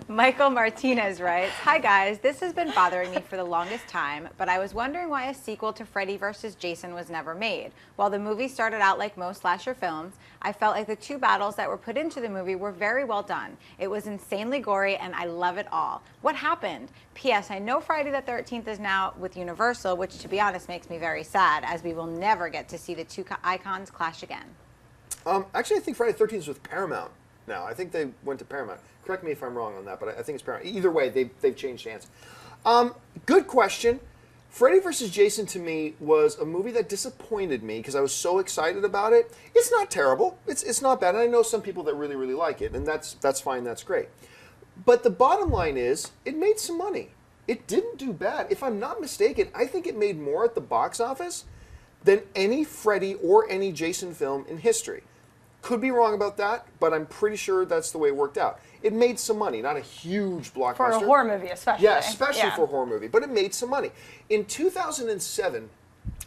Michael Martinez writes, "Hi guys, this has been bothering me for the longest time, but I was wondering why a sequel to Freddy vs. Jason was never made. While the movie started out like most slasher films, I felt like the two battles that were put into the movie were very well done. It was insanely gory and I love it all. What happened? P.S. I know Friday the 13th is now with Universal, which to be honest makes me very sad, as we will never get to see the two icons clash again." Actually, I think Friday the 13th is with Paramount now. I think they went to Paramount. Correct me if I'm wrong on that, but I think it's Paramount. Either way, they've changed hands. Good question. Freddy vs. Jason to me was a movie that disappointed me because I was so excited about it. It's not terrible. It's not bad. And I know some people that really, really like it, and that's fine. That's great. But the bottom line is, it made some money. It didn't do bad. If I'm not mistaken, I think it made more at the box office than any Freddy or any Jason film in history. Could be wrong about that, but I'm pretty sure that's the way it worked out. It made some money, not a huge blockbuster. For a horror movie, especially. Yeah, especially for a horror movie, but it made some money. In 2007,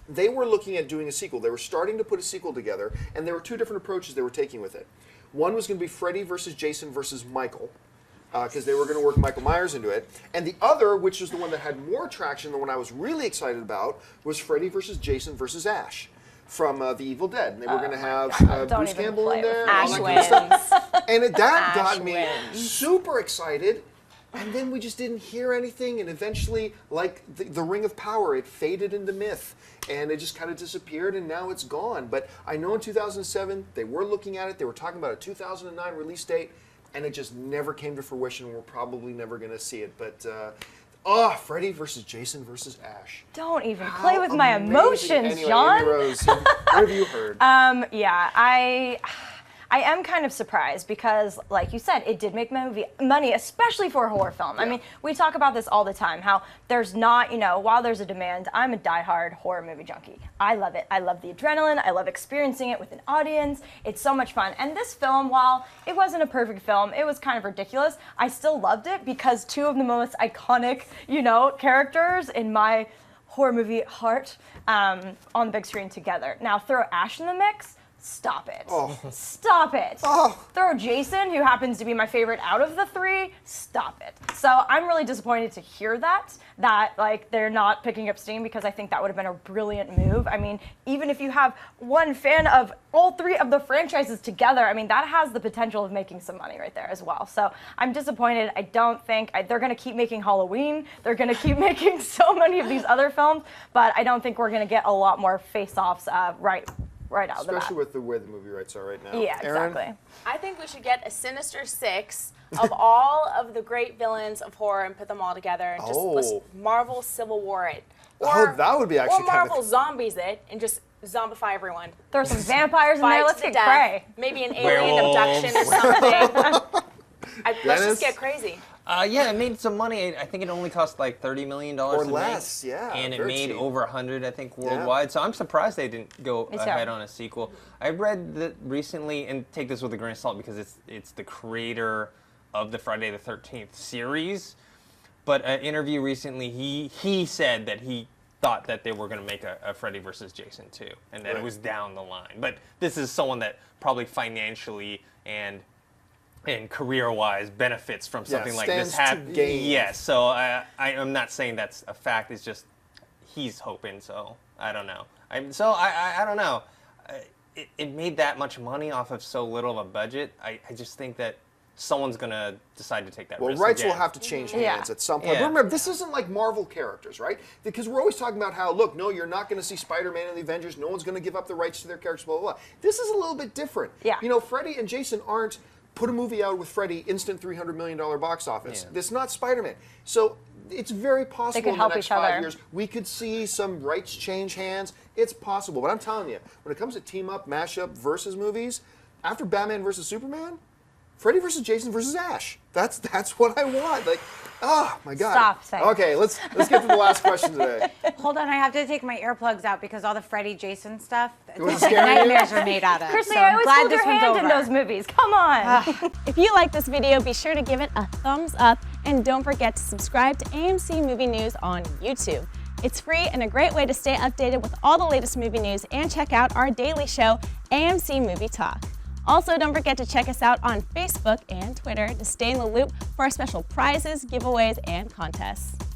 they were looking at doing a sequel. They were starting to put a sequel together, and there were two different approaches they were taking with it. One was going to be Freddy versus Jason versus Michael, because they were going to work Michael Myers into it. And the other, which was the one that had more traction, the one I was really excited about, was Freddy versus Jason versus Ash from The Evil Dead. And they were going to have Bruce Campbell in there. Ash wins. And that got me super excited. And then we just didn't hear anything. And eventually, like the Ring of Power, it faded into myth. And it just kind of disappeared, and now it's gone. But I know in 2007, they were looking at it. They were talking about a 2009 release date. And it just never came to fruition. We're probably never going to see it. But, Freddy versus Jason versus Ash. Don't even play with my emotions, anyway, John. Amy Rose, what have you heard? Yeah, I am kind of surprised because, like you said, it did make money, especially for a horror film. Yeah. I mean, we talk about this all the time, how there's not, while there's a demand, I'm a diehard horror movie junkie. I love it. I love the adrenaline. I love experiencing it with an audience. It's so much fun. And this film, while it wasn't a perfect film, it was kind of ridiculous, I still loved it because two of the most iconic, characters in my horror movie heart on the big screen together. Now, throw Ash in the mix. Stop it. Oh. Stop it. Oh. Throw Jason, who happens to be my favorite out of the three. Stop it. So I'm really disappointed to hear that they're not picking up steam, because I think that would have been a brilliant move. I mean, even if you have one fan of all three of the franchises together, I mean, that has the potential of making some money right there as well. So I'm disappointed. I don't think they're going to keep making Halloween. They're going to keep making so many of these other films, but I don't think we're going to get a lot more face-offs right out of the bat. Especially with the way the movie rights are right now. Yeah, Aaron? exactly. I think we should get a Sinister Six of all of the great villains of horror and put them all together and just let's Marvel Civil War it. Or, that would be actually Or Marvel Zombies it and just zombify everyone. Throw some vampires in there. Let's get cray. Maybe an alien abduction or something. Let's just get crazy. Yeah, it made some money. I think it only cost like $30 million or less, make, yeah. And it made cheap. over 100, I think, worldwide. Yeah. So I'm surprised they didn't go ahead on a sequel. I read that recently, and take this with a grain of salt because it's the creator of the Friday the 13th series. But an interview recently, he said that he thought that they were going to make a Freddy versus Jason 2, and that it was down the line. But this is someone that probably financially and career-wise benefits from something like this happening. Yes, so I'm not saying that's a fact. It's just he's hoping. So I don't know. I don't know. It made that much money off of so little of a budget. I just think that someone's gonna decide to take that risk. Well, rights again. will have to change hands at some point. But remember, this isn't like Marvel characters, right? Because we're always talking about how, look, no, you're not going to see Spider-Man and the Avengers. No one's going to give up the rights to their characters, blah, blah, blah. This is a little bit different. Yeah. Freddy and Jason aren't put a movie out with Freddy, instant $300 million box office. Yeah. It's not Spider-Man. So it's very possible in the next 5 years we could see some rights change hands. It's possible. But I'm telling you, when it comes to team-up, mash-up versus movies, after Batman versus Superman, Freddy versus Jason versus Ash. That's what I want. Like, oh my God. Stop saying. Okay, let's get to the last question today. Hold on, I have to take my earplugs out because all the Freddy Jason stuff, nightmares are made out of. Chrissy, so I I'm always glad hold this your one's hand over. in those movies. Come on. If you like this video, be sure to give it a thumbs up and don't forget to subscribe to AMC Movie News on YouTube. It's free and a great way to stay updated with all the latest movie news and check out our daily show, AMC Movie Talk. Also, don't forget to check us out on Facebook and Twitter to stay in the loop for our special prizes, giveaways, and contests.